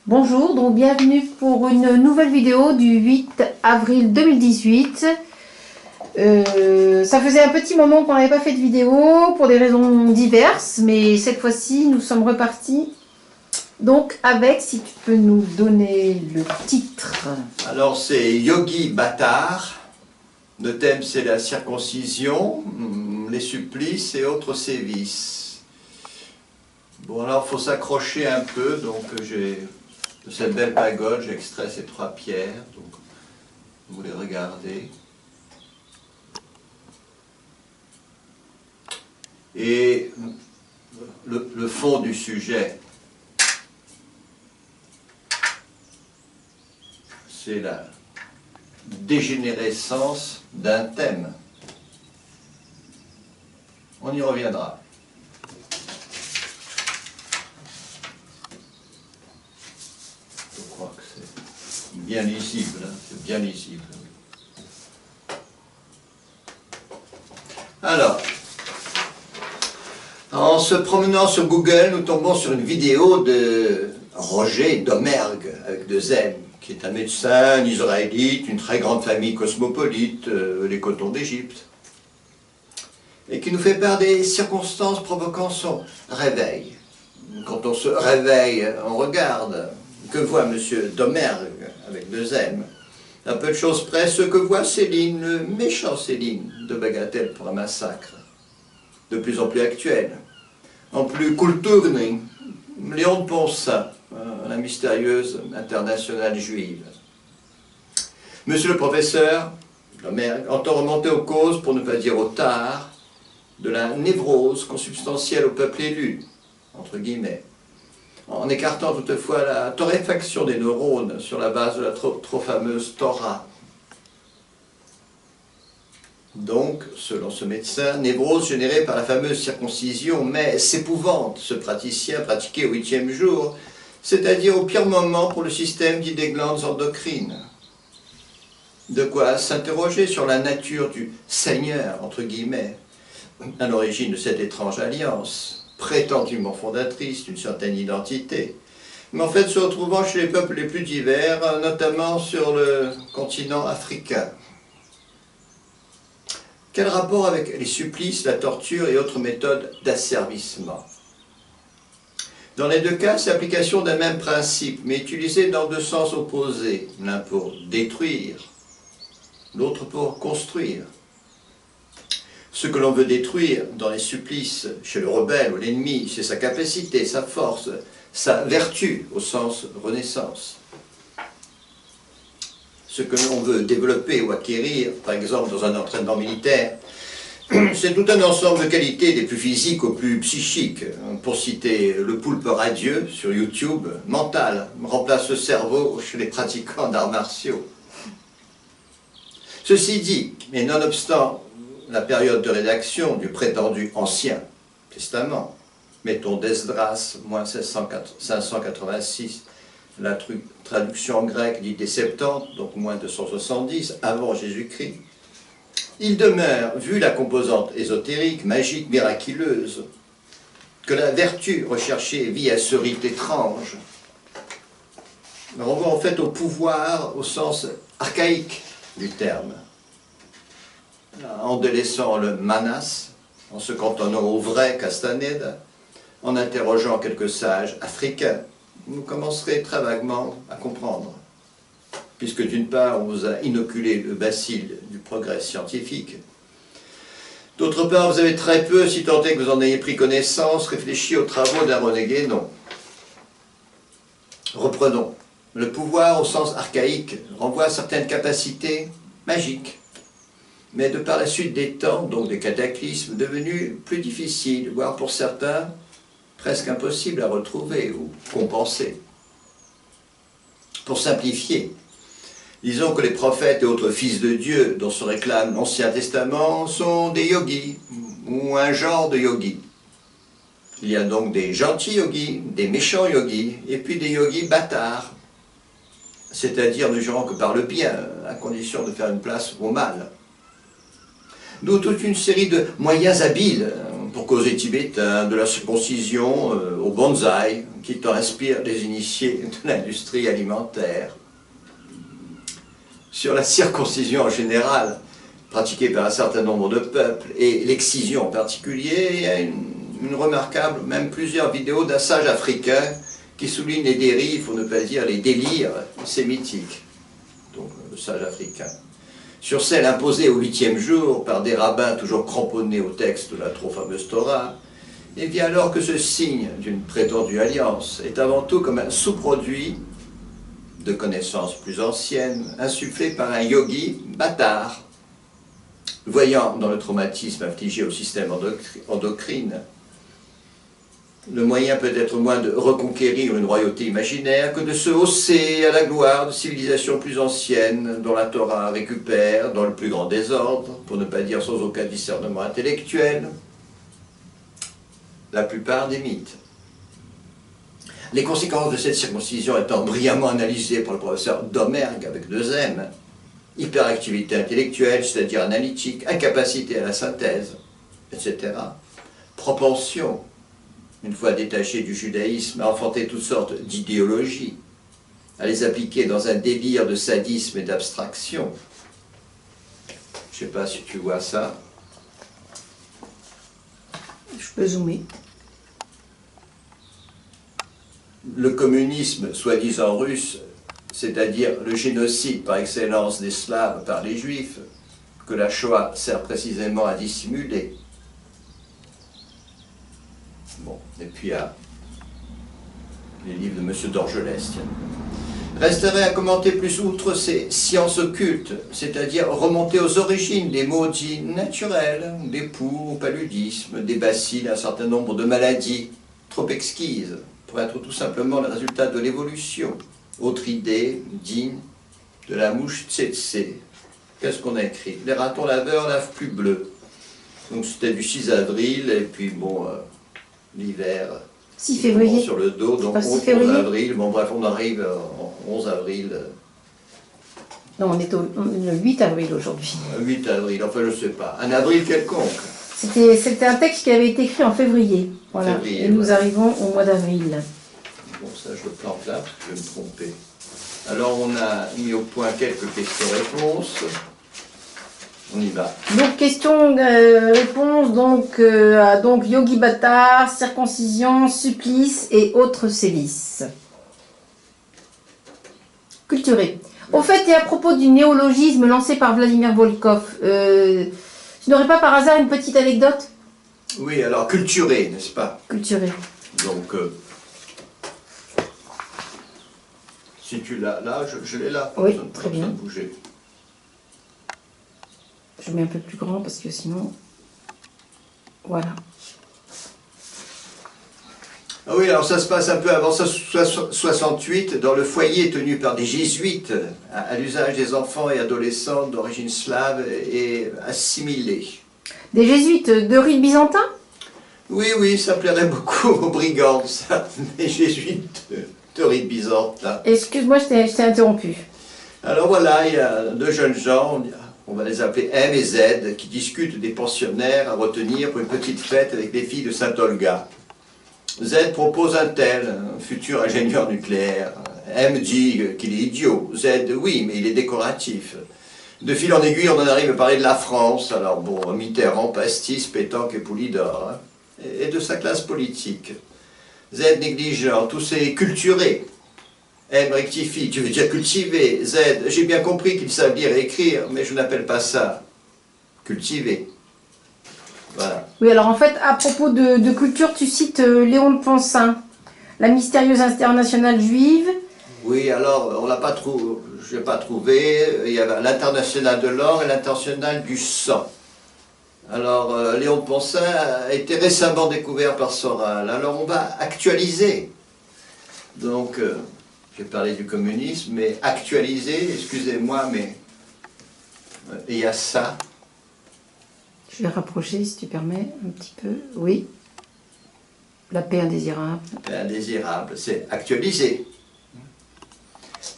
Bonjour, donc bienvenue pour une nouvelle vidéo du 8 avril 2018. Ça faisait un petit moment qu'on n'avait pas fait de vidéo pour des raisons diverses, mais cette fois-ci nous sommes repartis. Donc avec, si tu peux nous donner le titre. Alors c'est Yogi Bâtard. Le thème c'est la circoncision, les supplices et autres sévices. Bon alors il faut s'accrocher un peu, donc j'ai de cette belle pagode, j'ai extrait ces trois pierres, donc vous les regardez. Et le fond du sujet, c'est la dégénérescence d'un thème. On y reviendra. Je crois que c'est bien lisible, hein, c'est bien lisible. Alors, en se promenant sur Google, nous tombons sur une vidéo de Roger Domergue, avec deux M, qui est un médecin, un israélite, une très grande famille cosmopolite, les cotons d'Égypte, et qui nous fait part des circonstances provoquant son réveil. Quand on se réveille, on regarde. Que voit M. Domergue, avec deux M? À peu de choses près, ce que voit Céline, le méchant Céline, de Bagatelle pour un massacre, de plus en plus actuel. En plus Kulturning, Léon de Poncin, la mystérieuse internationale juive. Monsieur le professeur Domergue entend remonter aux causes, pour ne pas dire au tard, de la névrose consubstantielle au peuple élu, entre guillemets, en écartant toutefois la torréfaction des neurones sur la base de la trop fameuse Torah. Donc, selon ce médecin, névrose générée par la fameuse circoncision, mais s'épouvante ce praticien pratiqué au 8e jour, c'est-à-dire au pire moment pour le système dit des glandes endocrines. De quoi s'interroger sur la nature du Seigneur, entre guillemets, à l'origine de cette étrange alliance, prétendument fondatrice d'une certaine identité, mais en fait se retrouvant chez les peuples les plus divers, notamment sur le continent africain. Quel rapport avec les supplices, la torture et autres méthodes d'asservissement? Dans les deux cas, c'est l'application d'un même principe, mais utilisé dans deux sens opposés, l'un pour détruire, l'autre pour construire. Ce que l'on veut détruire dans les supplices, chez le rebelle ou l'ennemi, c'est sa capacité, sa force, sa vertu, au sens renaissance. Ce que l'on veut développer ou acquérir, par exemple dans un entraînement militaire, c'est tout un ensemble de qualités des plus physiques aux plus psychiques. Pour citer le poulpe radieux sur YouTube, mental, remplace le cerveau chez les pratiquants d'arts martiaux. Ceci dit, et nonobstant la période de rédaction du prétendu Ancien Testament, mettons d'Esdras, moins 586, la traduction en grec dite des 70, donc moins 270, avant Jésus-Christ, il demeure, vu la composante ésotérique, magique, miraculeuse, que la vertu recherchée vit à ce rite étrange. On renvoie en fait au pouvoir au sens archaïque du terme, en délaissant le manas, en se cantonnant au vrai Castaneda, en interrogeant quelques sages africains, vous commencerez très vaguement à comprendre. Puisque d'une part, on vous a inoculé le bacille du progrès scientifique, d'autre part, vous avez très peu, si tant est que vous en ayez pris connaissance, réfléchi aux travaux d'un René Guénon. Reprenons. Le pouvoir, au sens archaïque, renvoie à certaines capacités magiques, mais de par la suite des temps, donc des cataclysmes, devenus plus difficiles, voire pour certains, presque impossibles à retrouver ou compenser. Pour simplifier, disons que les prophètes et autres fils de Dieu dont se réclame l'Ancien Testament sont des yogis, ou un genre de yogis. Il y a donc des gentils yogis, des méchants yogis, et puis des yogis bâtards, c'est-à-dire ne jurant que par le bien, à condition de faire une place au mal. D'où toute une série de moyens habiles pour causer tibétain, de la circoncision au bonsaï, qui t'en inspire les initiés de l'industrie alimentaire. Sur la circoncision en général, pratiquée par un certain nombre de peuples, et l'excision en particulier, il y a une remarquable, même plusieurs vidéos d'un sage africain qui souligne les dérives, pour ne pas dire les délires sémitiques. Donc le sage africain. Sur celle imposée au 8e jour par des rabbins toujours cramponnés au texte de la trop fameuse Torah, et bien alors que ce signe d'une prétendue alliance est avant tout comme un sous-produit de connaissances plus anciennes, insufflé par un yogi bâtard, voyant dans le traumatisme infligé au système endocrine le moyen peut-être moins de reconquérir une royauté imaginaire que de se hausser à la gloire de civilisations plus anciennes dont la Torah récupère, dans le plus grand désordre, pour ne pas dire sans aucun discernement intellectuel, la plupart des mythes. Les conséquences de cette circoncision étant brillamment analysées par le professeur Domergue avec 2 M, hyperactivité intellectuelle, c'est-à-dire analytique, incapacité à la synthèse, etc. Propension, une fois détaché du judaïsme, à enfanter toutes sortes d'idéologies, à les appliquer dans un délire de sadisme et d'abstraction. Je ne sais pas si tu vois ça. Je peux zoomer. Le communisme, soi-disant russe, c'est-à-dire le génocide par excellence des Slaves par les Juifs, que la Shoah sert précisément à dissimuler. Bon, et puis il y a les livres de M. Dorgelès. Resterait à commenter plus outre ces sciences occultes, c'est-à-dire remonter aux origines des mots dits naturels, des poux au paludisme, des bacilles, un certain nombre de maladies trop exquises, pour être tout simplement le résultat de l'évolution. Autre idée, digne de la mouche tsetse. Qu'est-ce qu'on a écrit? Les ratons laveurs lavent plus bleu. Donc c'était du 6 avril, et puis bon, l'hiver. 6 février. Sur le dos, donc 11 avril. Bon bref, on arrive en 11 avril. Non, on est le 8 avril aujourd'hui. 8 avril, enfin je sais pas. Un avril quelconque. C'était un texte qui avait été écrit en février. Voilà. Février, et nous arrivons au mois d'avril. Bon, ça je le plante là, parce que je vais me tromper. Alors on a mis au point quelques questions-réponses. On y va. Donc, question-réponse, donc Yogi Bhattacharya, circoncision, supplice et autres sévices. Culturé. Au fait, et à propos du néologisme lancé par Vladimir Volkov, tu n'aurais pas par hasard une petite anecdote? Oui, alors culturé, n'est-ce pas? Culturé. Donc, si tu l'as là, je l'ai là. Oui, très bien. De bouger. Je mets un peu plus grand parce que sinon... Voilà. Ah oui, alors ça se passe un peu avant 68, dans le foyer tenu par des jésuites, à l'usage des enfants et adolescents d'origine slave et assimilés. Des jésuites de rite byzantin? Oui, oui, ça plairait beaucoup aux brigands, ça, des jésuites de rite byzantin. Excuse-moi, je t'ai interrompu. Alors voilà, il y a 2 jeunes gens, on va les appeler M et Z, qui discutent des pensionnaires à retenir pour une petite fête avec les filles de Saint-Olga. Z propose un tel, un futur ingénieur nucléaire. M dit qu'il est idiot. Z, oui, mais il est décoratif. De fil en aiguille, on en arrive à parler de la France. Alors bon, Mitterrand, pastis, pétanque et Poulidor. Hein, et de sa classe politique. Z négligent, tous ces culturés. M rectifie, tu veux dire cultiver. Z, j'ai bien compris qu'ils savent lire et écrire, mais je n'appelle pas ça cultiver. Voilà. Oui, alors en fait, à propos de culture, tu cites Léon de Poncin, la mystérieuse internationale juive. Oui, alors, on l'a pas trouvé, je n'ai pas trouvé, il y avait l'international de l'or et l'international du sang. Alors, Léon de Poncin a été récemment découvert par Soral. Alors, on va actualiser. Donc, j'ai parlé du communisme, mais actualiser, excusez-moi, mais il y a ça. Je vais rapprocher, si tu permets, un petit peu. Oui. La paix indésirable. La paix indésirable, c'est actualiser.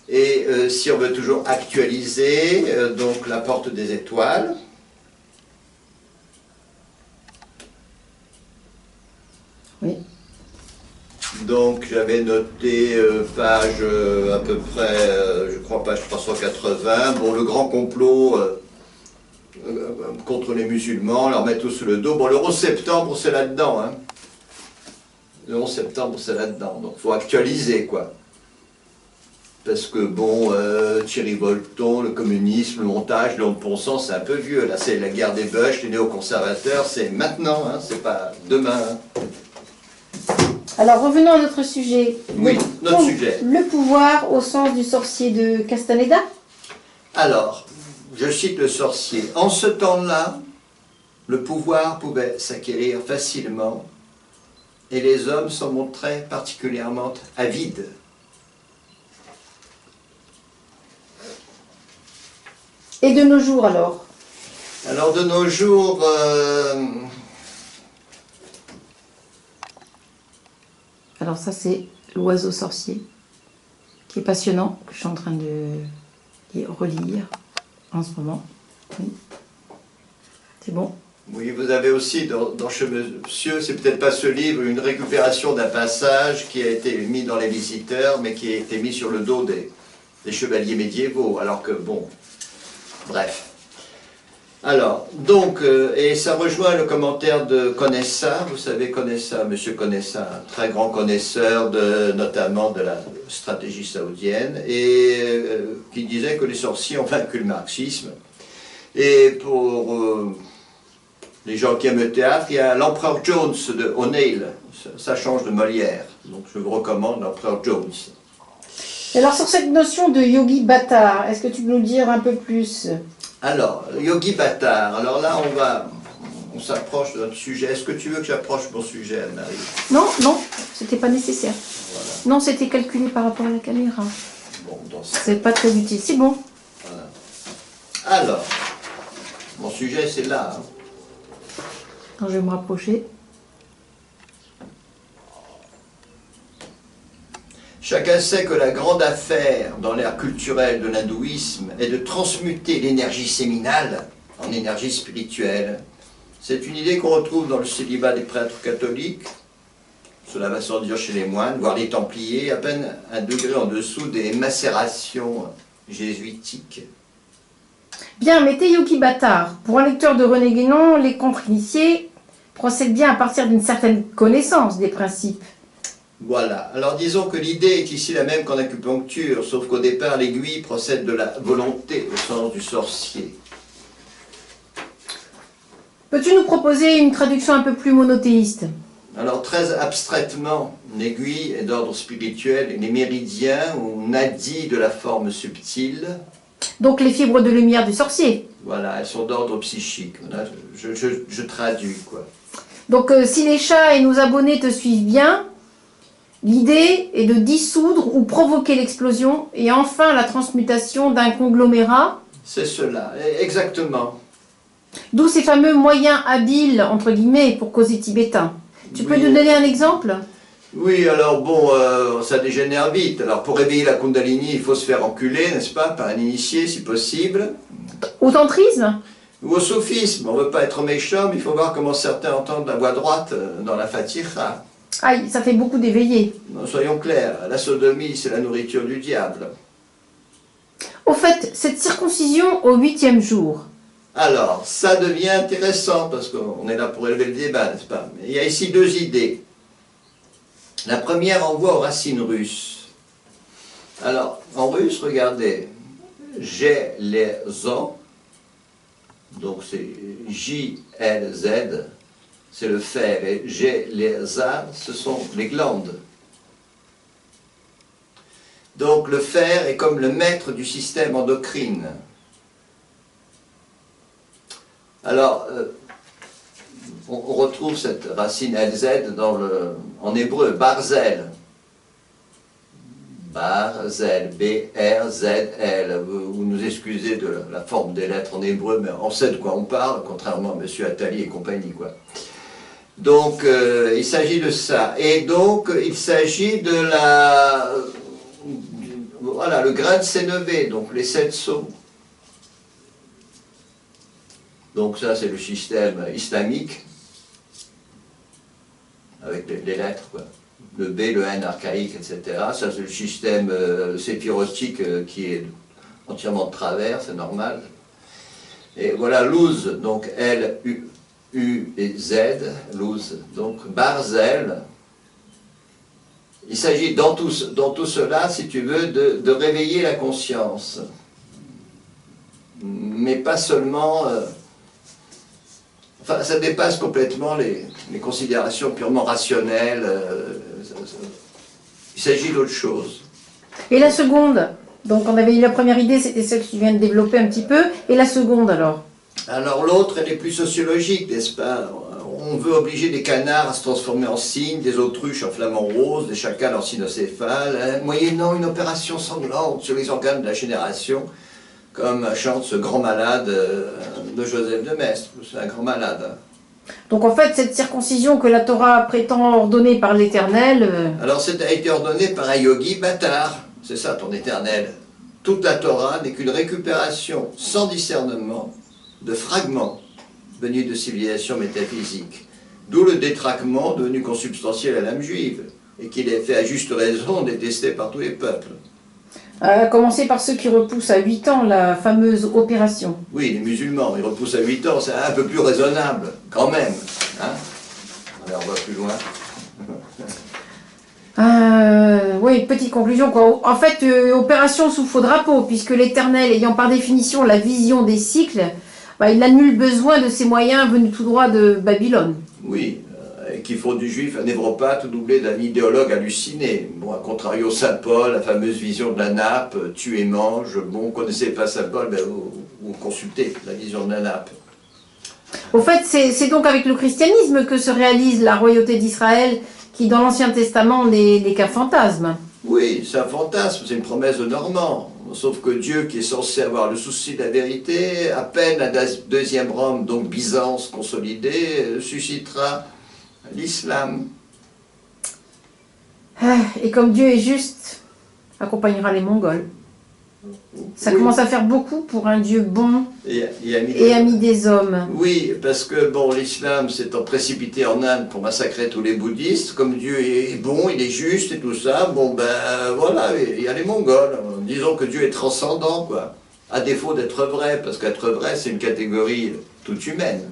Et si on veut toujours actualiser, donc la porte des étoiles. Oui. Donc j'avais noté page à peu près, je crois page 380. Bon, le grand complot contre les musulmans, leur mettre tout sous le dos. Bon, le 11 septembre, c'est là-dedans. Hein. Le 11 septembre, c'est là-dedans. Donc il faut actualiser, quoi. Parce que, bon, Thierry Bolton, le communisme, le montage, Léon de Ponsant, c'est un peu vieux. Là, c'est la guerre des Bush, les néoconservateurs, c'est maintenant, hein, c'est pas demain. Hein. Alors, revenons à notre sujet. Oui, notre sujet. Le pouvoir au sens du sorcier de Castaneda. Alors, je cite le sorcier. En ce temps-là, le pouvoir pouvait s'acquérir facilement et les hommes s'en montraient particulièrement avides. Et de nos jours, alors? Alors, de nos jours, alors ça, c'est l'oiseau sorcier, qui est passionnant, que je suis en train de relire en ce moment. Oui. C'est bon. oui, vous avez aussi dans Chez Monsieur, c'est peut-être pas ce livre, une récupération d'un passage qui a été mis dans Les Visiteurs, mais qui a été mis sur le dos des chevaliers médiévaux, alors que, bon, bref. Alors, donc, et ça rejoint le commentaire de Conessa, vous savez Conessa, Monsieur Conessa, un très grand connaisseur notamment de la stratégie saoudienne, et qui disait que les sorciers ont vaincu le marxisme. Et pour les gens qui aiment le théâtre, il y a l'Empereur Jones de O'Neill, ça change de Molière, donc je vous recommande l'Empereur Jones. Alors, sur cette notion de yogi bâtard, est-ce que tu peux nous dire un peu plus? Alors, yogi bâtard, alors là on s'approche de notre sujet. Est-ce que tu veux que j'approche mon sujet, Anne-Marie? Non, non, c'était pas nécessaire. Voilà. Non, c'était calculé par rapport à la caméra. Bon, c'est pas très utile, c'est bon. Voilà. Alors, mon sujet c'est là. Hein. Alors, je vais me rapprocher. Chacun sait que la grande affaire dans l'ère culturelle de l'hindouisme est de transmuter l'énergie séminale en énergie spirituelle. C'est une idée qu'on retrouve dans le célibat des prêtres catholiques, cela va sans dire chez les moines, voire les templiers, à peine un degré en dessous des macérations jésuitiques. Bien, mais tes yogi bâtards, pour un lecteur de René Guénon, les contre-initiés procèdent bien à partir d'une certaine connaissance des principes. Voilà. Alors disons que l'idée est ici la même qu'en acupuncture, sauf qu'au départ l'aiguille procède de la volonté au sens du sorcier. Peux-tu nous proposer une traduction un peu plus monothéiste? Alors très abstraitement, l'aiguille est d'ordre spirituel et les méridiens ou nadis de la forme subtile. Donc les fibres de lumière du sorcier. Voilà, elles sont d'ordre psychique. Voilà, je traduis quoi. Donc si les chats et nos abonnés te suivent bien, l'idée est de dissoudre ou provoquer l'explosion et enfin la transmutation d'un conglomérat. C'est cela, exactement. D'où ces fameux moyens habiles, entre guillemets, pour causer tibétain. Tu peux nous donner un exemple? Oui, alors bon, ça dégénère vite. Alors pour réveiller la Kundalini, il faut se faire enculer, n'est-ce pas, par un initié si possible. Au tantrisme? Ou au soufisme, on ne veut pas être méchant, mais il faut voir comment certains entendent la voix droite dans la Fatiha. Aïe, ça fait beaucoup d'éveillés. Soyons clairs, la sodomie, c'est la nourriture du diable. Au fait, cette circoncision au 8e jour. Alors, ça devient intéressant, parce qu'on est là pour élever le débat, n'est-ce pas? Mais il y a ici deux idées. La première envoie aux racines russes. Alors, en russe, regardez, j'ai les os, donc c'est J-L-Z, c'est le fer, et j'ai les A, ce sont les glandes. Donc le fer est comme le maître du système endocrine. Alors, on retrouve cette racine LZ en hébreu, Barzel. Barzel, B-R-Z-L. Vous nous excusez de la forme des lettres en hébreu, mais on sait de quoi on parle, contrairement à M. Attali et compagnie, quoi. Donc, il s'agit de ça. Et donc, il s'agit de voilà, le grain de Sénévé, donc les 7 sceaux. Donc ça, c'est le système islamique, avec les lettres, quoi. le B, le N archaïque, etc. Ça, c'est le système séphirotique qui est entièrement de travers, c'est normal. Et voilà, Luz, donc L, U et Z, Luz, donc Barzel. Il s'agit dans tout cela, si tu veux, de réveiller la conscience. Mais pas seulement... enfin, ça dépasse complètement les considérations purement rationnelles. Il s'agit d'autre chose. Et la seconde? Donc on avait eu la première idée, c'était celle que tu viens de développer un petit peu. Et la seconde alors? Alors l'autre, elle est plus sociologique, n'est-ce pas? On veut obliger des canards à se transformer en cygnes, des autruches en flamants roses, des chacals en cynocéphales, moyennant une opération sanglante sur les organes de la génération, comme chante ce grand malade de Joseph de Maistre. C'est un grand malade. Hein. Donc en fait, cette circoncision que la Torah prétend ordonner par l'Éternel... Alors ça a été ordonné par un yogi bâtard, c'est ça ton Éternel. Toute la Torah n'est qu'une récupération sans discernement de fragments venus de civilisations métaphysiques. D'où le détraquement devenu consubstantiel à l'âme juive, et qu'il est fait à juste raison détesté par tous les peuples. À commencer par ceux qui repoussent à 8 ans la fameuse opération. Oui, les musulmans, ils repoussent à 8 ans, c'est un peu plus raisonnable, quand même. Hein? Alors on va plus loin. Oui, petite conclusion quoi. En fait, opération sous faux drapeau, puisque l'Éternel, ayant par définition la vision des cycles, bah, il n'a nul besoin de ces moyens venus tout droit de Babylone. Oui, et qu'il faut du juif un névropathe doublé d'un idéologue halluciné. Bon, à contrario, Saint Paul, la fameuse vision de la nappe, tue et mange. Bon, vous ne connaissez pas Saint Paul, ben vous consultez la vision de la nappe. Au fait, c'est donc avec le christianisme que se réalise la royauté d'Israël, qui dans l'Ancien Testament n'est qu'un fantasme. Oui, c'est un fantasme, c'est une promesse de Normand. Sauf que Dieu, qui est censé avoir le souci de la vérité, à peine la deuxième Rome, donc Byzance consolidée, suscitera l'islam. Et comme Dieu est juste, accompagnera les Mongols. Ça Oui. commence à faire beaucoup pour un Dieu bon et ami des hommes. Oui, parce que bon, l'islam s'étant précipité en Inde pour massacrer tous les bouddhistes, comme Dieu est bon, il est juste et tout ça, bon ben voilà, il y a les Mongols. Disons que Dieu est transcendant, quoi. À défaut d'être vrai, parce qu'être vrai, c'est une catégorie toute humaine.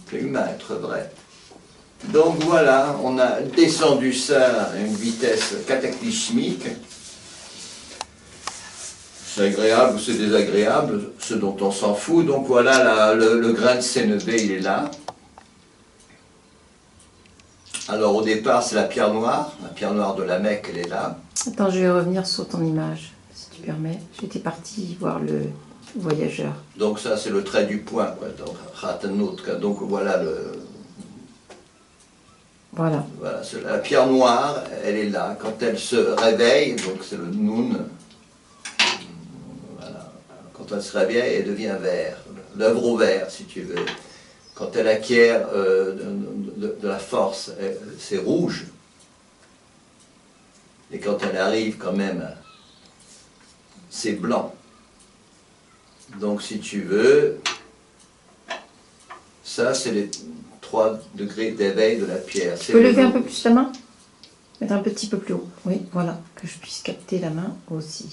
C'est humain, être vrai. Donc voilà, on a descendu ça à une vitesse cataclysmique. C'est agréable ou c'est désagréable, ce dont on s'en fout. Donc voilà, le grain de CNB, il est là. Alors au départ, c'est la pierre noire de la Mecque, elle est là. Attends, je vais revenir sur ton image, si tu permets. J'étais partie voir le voyageur. Donc ça, c'est le trait du point, quoi. Donc Ratanout, donc voilà Voilà. Voilà, la pierre noire, elle est là. Quand elle se réveille, donc c'est le Noun. Quand elle se réveille, elle devient vert, l'œuvre au vert, si tu veux. Quand elle acquiert de la force, c'est rouge. Et quand elle arrive quand même, c'est blanc. Donc si tu veux, ça c'est les 3 degrés d'éveil de la pierre. Tu peux lever un peu plus la main? Mettre un petit peu plus haut. Oui, voilà, que je puisse capter la main aussi.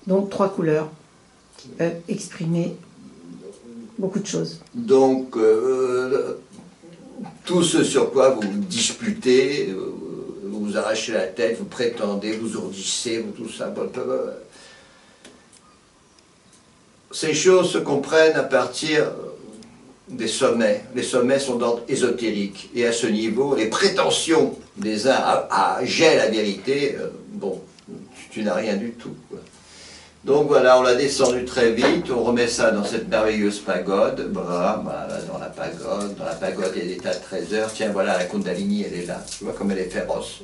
Donc 3 couleurs qui peuvent exprimer beaucoup de choses. Donc tout ce sur quoi vous disputez, vous arrachez la tête, vous prétendez, vous ourdissez, vous tout ça, ces choses se comprennent à partir des sommets. Les sommets sont d'ordre ésotérique. Et à ce niveau, les prétentions des uns à j'ai la vérité, bon, tu n'as rien du tout, quoi. Donc voilà, on l'a descendu très vite, on remet ça dans cette merveilleuse pagode, voilà, dans la pagode il y a des tas de trésors, tiens voilà la Kundalini elle est là, tu vois comme elle est féroce.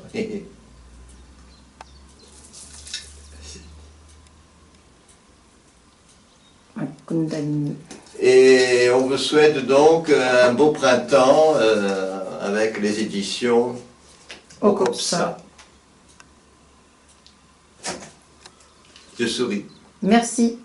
Kundalini. Et on vous souhaite donc un beau printemps avec les éditions Okopsa. Je souris. Merci.